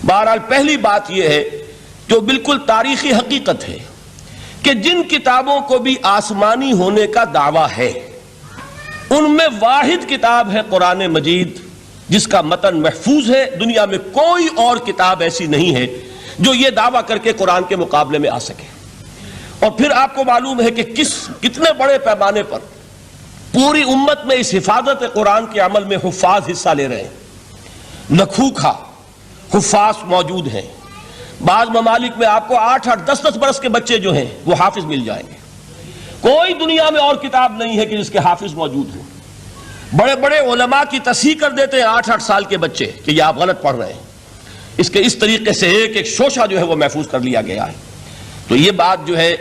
بہرحال پہلی بات یہ ہے جو بالکل تاریخی حقیقت ہے کہ جن کتابوں کو بھی آسمانی ہونے کا دعویٰ ہے ان میں واحد کتاب ہے قرآن مجید، جس کا متن محفوظ ہے۔ دنیا میں کوئی اور کتاب ایسی نہیں ہے جو یہ دعویٰ کر کے قرآن کے مقابلے میں آ سکے۔ اور پھر آپ کو معلوم ہے کہ کتنے بڑے پیمانے پر پوری امت میں اس حفاظت قرآن کے عمل میں حفاظ حصہ لے رہے ہیں، لکھوکھا حفاظ موجود ہیں۔ بعض ممالک میں آپ کو 8-8 10-10 برس کے بچے جو ہیں وہ حافظ مل جائیں گے۔ کوئی دنیا میں اور کتاب نہیں ہے کہ جس کے حافظ موجود ہوں۔ بڑے بڑے علماء کی تصحیح کر دیتے ہیں 8-8 سال کے بچے کہ یہ آپ غلط پڑھ رہے ہیں۔ اس کے اس طریقے سے ایک ایک شوشہ جو ہے وہ محفوظ کر لیا گیا ہے۔ تو یہ بات جو ہے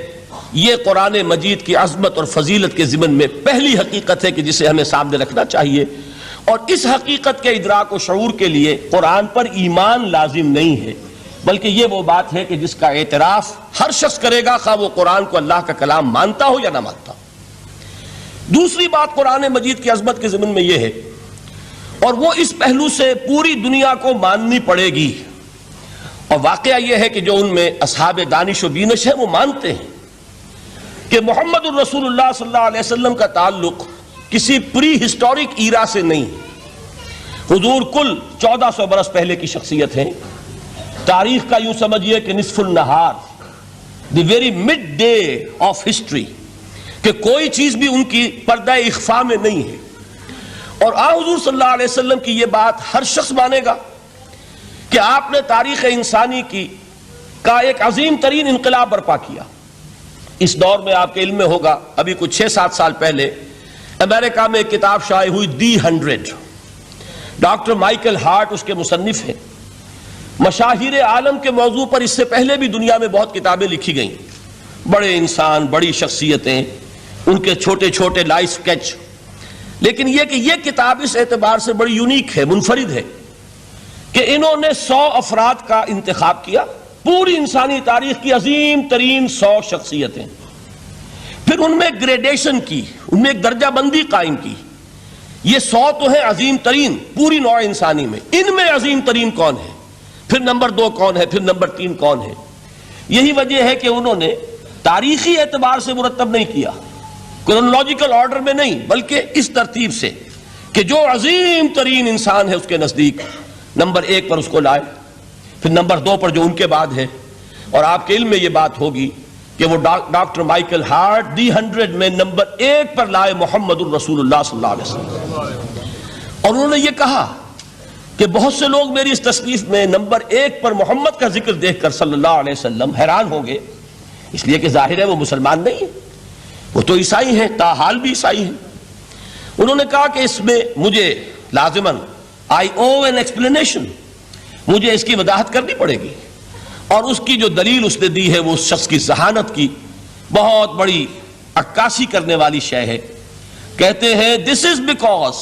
یہ قرآن مجید کی عظمت اور فضیلت کے ضمن میں پہلی حقیقت ہے کہ جسے ہمیں سامنے رکھنا چاہیے، اور اس حقیقت کے ادراک و شعور کے لیے قرآن پر ایمان لازم نہیں ہے، بلکہ یہ وہ بات ہے کہ جس کا اعتراف ہر شخص کرے گا، خواہ وہ قرآن کو اللہ کا کلام مانتا ہو یا نہ مانتا ہو۔ دوسری بات قرآن مجید کی عظمت کے ضمن میں یہ ہے، اور وہ اس پہلو سے پوری دنیا کو ماننی پڑے گی، اور واقعہ یہ ہے کہ جو ان میں اصحاب دانش و بینش ہیں وہ مانتے ہیں کہ محمد الرسول اللہ صلی اللہ علیہ وسلم کا تعلق کسی پری ہسٹورک ایرا سے نہیں۔ حضور کل 1400 برس پہلے کی شخصیت ہیں۔ تاریخ کا یوں سمجھیے کہ نصف النہار، the very mid day of history, کہ کوئی چیز بھی ان کی پردہ اخفاء میں نہیں ہے۔ اور حضور صلی اللہ علیہ وسلم کی یہ بات ہر شخص مانے گا کہ آپ نے تاریخ انسانی کا ایک عظیم ترین انقلاب برپا کیا۔ اس دور میں آپ کے علم میں ہوگا ابھی کچھ 6-7 سال پہلے امریکہ میں ایک کتاب شائع ہوئی دی 100۔ ڈاکٹر مائیکل ہارٹ اس کے مصنف ہیں۔ مشاہیر عالم کے موضوع پر اس سے پہلے بھی دنیا میں بہت کتابیں لکھی گئیں، بڑے انسان، بڑی شخصیتیں، ان کے چھوٹے چھوٹے لائف سکیچ، لیکن یہ کہ یہ کتاب اس اعتبار سے بڑی یونیک ہے، منفرد ہے کہ انہوں نے 100 افراد کا انتخاب کیا، پوری انسانی تاریخ کی عظیم ترین 100 شخصیتیں، پھر ان میں گریڈیشن کی، ان میں ایک درجہ بندی قائم کی۔ یہ 100 تو ہیں عظیم ترین پوری نوع انسانی میں، ان میں عظیم ترین کون ہے، پھر نمبر 2 کون ہے، پھر نمبر 3 کون ہے۔ یہی وجہ ہے کہ انہوں نے تاریخی اعتبار سے مرتب نہیں کیا، کرونالوجیکل آرڈر میں نہیں، بلکہ اس ترتیب سے کہ جو عظیم ترین انسان ہے اس کے نزدیک نمبر 1 پر اس کو لائے، پھر نمبر 2 پر جو ان کے بعد ہے۔ اور آپ کے علم میں یہ بات ہوگی کہ وہ ڈاکٹر مائیکل ہارٹ دی 100 میں نمبر 1 پر لائے محمد الرسول اللہ صلی اللہ علیہ وسلم، اور انہوں نے یہ کہا کہ بہت سے لوگ میری اس تصنیف میں نمبر 1 پر محمد کا ذکر دیکھ کر صلی اللہ علیہ وسلم حیران ہوں گے، اس لیے کہ ظاہر ہے وہ مسلمان نہیں ہیں، وہ تو عیسائی ہیں، تاحال بھی عیسائی ہیں۔ انہوں نے کہا کہ اس میں مجھے لازماً I owe an explanation، مجھے اس کی وضاحت کرنی پڑے گی، اور اس کی جو دلیل اس نے دی ہے وہ اس شخص کی ذہانت کی بہت بڑی عکاسی کرنے والی شے ہے۔ کہتے ہیں this is because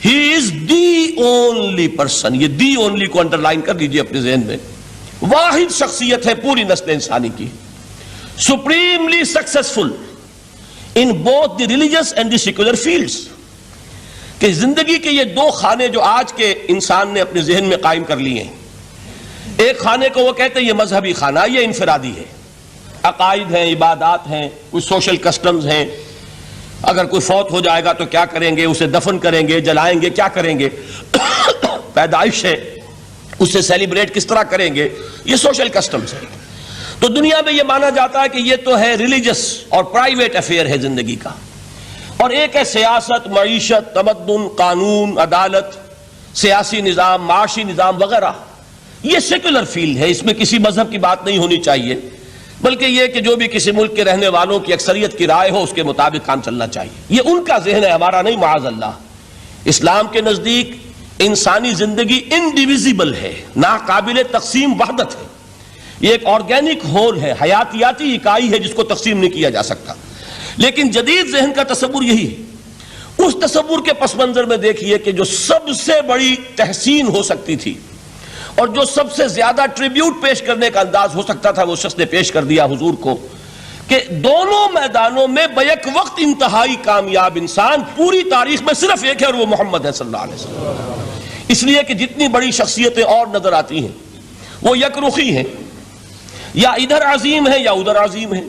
he is the only person، یہ the only کو انڈرلائن کر لیجئے اپنے ذہن میں، واحد شخصیت ہے پوری نسل انسانی کی، supremely successful in both the religious and the secular fields، کہ زندگی کے یہ 2 خانے جو آج کے انسان نے اپنے ذہن میں قائم کر لیے ہیں، ایک خانے کو وہ کہتے ہیں یہ مذہبی خانہ، یہ انفرادی ہے، عقائد ہیں، عبادات ہیں، کچھ سوشل کسٹمز ہیں، اگر کوئی فوت ہو جائے گا تو کیا کریں گے، اسے دفن کریں گے، جلائیں گے، کیا کریں گے، پیدائش ہے اسے سیلیبریٹ کس طرح کریں گے، یہ سوشل کسٹمز ہیں۔ تو دنیا میں یہ مانا جاتا ہے کہ یہ تو ہے ریلیجس اور پرائیویٹ افیئر ہے زندگی کا، اور ایک ہے سیاست، معیشت، تمدن، قانون، عدالت، سیاسی نظام، معاشی نظام وغیرہ، یہ سیکولر فیلڈ ہے، اس میں کسی مذہب کی بات نہیں ہونی چاہیے، بلکہ یہ کہ جو بھی کسی ملک کے رہنے والوں کی اکثریت کی رائے ہو اس کے مطابق کام چلنا چاہیے۔ یہ ان کا ذہن ہے، ہمارا نہیں، معاذ اللہ۔ اسلام کے نزدیک انسانی زندگی انڈیویزیبل ہے، ناقابل تقسیم وحدت ہے، یہ ایک آرگینک ہول ہے، حیاتیاتی اکائی ہے جس کو تقسیم نہیں کیا جا سکتا۔ لیکن جدید ذہن کا تصور یہی ہے۔ اس تصور کے پس منظر میں دیکھیے کہ جو سب سے بڑی تحسین ہو سکتی تھی اور جو سب سے زیادہ ٹریبیوٹ پیش کرنے کا انداز ہو سکتا تھا وہ شخص نے پیش کر دیا حضور کو، کہ دونوں میدانوں میں بیک وقت انتہائی کامیاب انسان پوری تاریخ میں صرف ایک ہے، اور وہ محمد ہے صلی اللہ علیہ وسلم۔ اس لیے کہ جتنی بڑی شخصیتیں اور نظر آتی ہیں وہ یک رخی ہیں، یا ادھر عظیم ہے یا ادھر عظیم ہے۔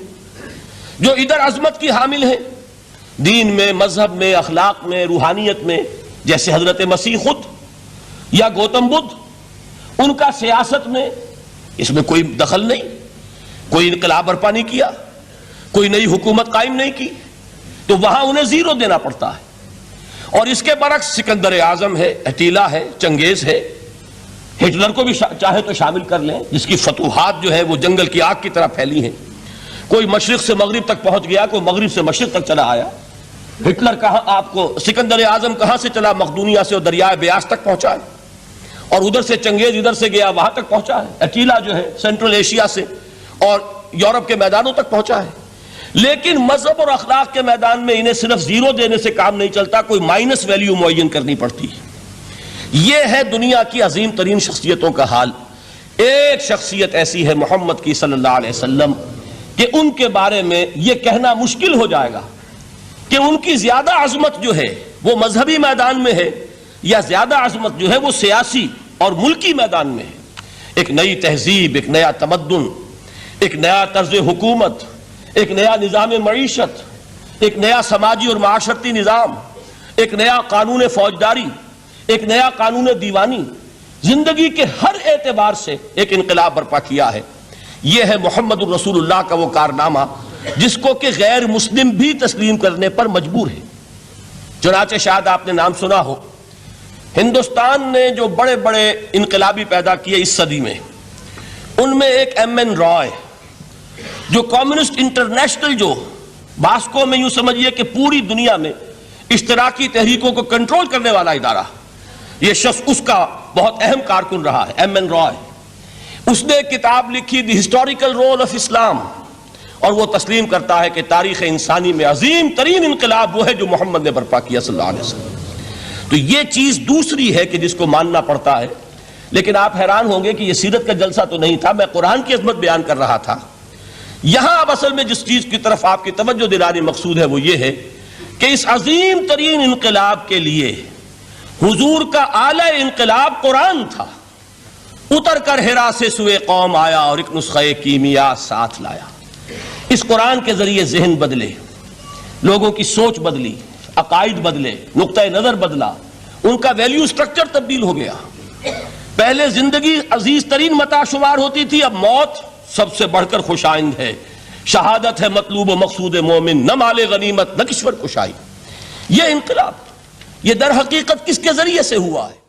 جو ادھر عظمت کی حامل ہیں دین میں، مذہب میں، اخلاق میں، روحانیت میں، جیسے حضرت مسیح خود یا گوتم بدھ، ان کا سیاست میں اس میں کوئی دخل نہیں، کوئی انقلاب برپا نہیں کیا، کوئی نئی حکومت قائم نہیں کی، تو وہاں انہیں زیرو دینا پڑتا ہے۔ اور اس کے برعکس سکندر اعظم ہے، اٹیلا ہے، چنگیز ہے، ہٹلر کو بھی چاہے تو شامل کر لیں، جس کی فتوحات جو ہے وہ جنگل کی آگ کی طرح پھیلی ہیں۔ کوئی مشرق سے مغرب تک پہنچ گیا، کوئی مغرب سے مشرق تک چلا آیا۔ ہٹلر کہاں آپ کو سکندر اعظم کہاں سے چلا؟ مقدونیہ سے اور دریائے بیاس تک پہنچا ہے، اور ادھر سے چنگیز ادھر سے گیا وہاں تک پہنچا ہے۔ اٹیلا جو ہے سینٹرل ایشیا سے اور یورپ کے میدانوں تک پہنچا ہے۔ لیکن مذہب اور اخلاق کے میدان میں انہیں صرف زیرو دینے سے کام نہیں چلتا، کوئی مائنس ویلیو معین کرنی پڑتی ہے۔ یہ ہے دنیا کی عظیم ترین شخصیتوں کا حال۔ ایک شخصیت ایسی ہے محمد کی صلی اللہ علیہ وسلم کہ ان کے بارے میں یہ کہنا مشکل ہو جائے گا کہ ان کی زیادہ عظمت جو ہے وہ مذہبی میدان میں ہے یا زیادہ عظمت جو ہے وہ سیاسی اور ملکی میدان میں ہے۔ ایک نئی تہذیب، ایک نیا تمدن، ایک نیا طرز حکومت، ایک نیا نظام معیشت، ایک نیا سماجی اور معاشرتی نظام، ایک نیا قانون فوجداری، ایک نیا قانون دیوانی، زندگی کے ہر اعتبار سے ایک انقلاب برپا کیا ہے۔ یہ ہے محمد الرسول اللہ کا وہ کارنامہ جس کو کہ غیر مسلم بھی تسلیم کرنے پر مجبور ہے۔ چنانچہ شاید آپ نے نام سنا ہو، ہندوستان نے جو بڑے بڑے انقلابی پیدا کیے اس صدی میں، ان میں ایک ایم این رائے، جو کمیونسٹ انٹرنیشنل، جو ماسکو میں یوں سمجھیے کہ پوری دنیا میں اشتراکی تحریکوں کو کنٹرول کرنے والا ادارہ، یہ شخص اس کا بہت اہم کارکن رہا ہے، ایم این رائے۔ اس نے کتاب لکھی دی ہسٹوریکل رول آف اسلام، اور وہ تسلیم کرتا ہے کہ تاریخ انسانی میں عظیم ترین انقلاب وہ ہے جو محمد نے برپا کیا صلی اللہ علیہ وسلم۔ تو یہ چیز دوسری ہے کہ جس کو ماننا پڑتا ہے۔ لیکن آپ حیران ہوں گے کہ یہ سیرت کا جلسہ تو نہیں تھا، میں قرآن کی عظمت بیان کر رہا تھا۔ یہاں اب اصل میں جس چیز کی طرف آپ کی توجہ دلانی مقصود ہے وہ یہ ہے کہ اس عظیم ترین انقلاب کے لیے حضور کا اعلی انقلاب قرآن تھا۔ اتر کر حرا سے سوئے قوم آیا اور ایک نسخہ کیمیا ساتھ لایا۔ اس قرآن کے ذریعے ذہن بدلے، لوگوں کی سوچ بدلی، عقائد بدلے، نقطہ نظر بدلا، ان کا ویلیو سٹرکچر تبدیل ہو گیا۔ پہلے زندگی عزیز ترین متاع شمار ہوتی تھی، اب موت سب سے بڑھ کر خوش آئند ہے۔ شہادت ہے مطلوب و مقصود مومن، نہ مال غنیمت نہ کشور کشائی۔ یہ انقلاب، یہ در حقیقت کس کے ذریعے سے ہوا ہے؟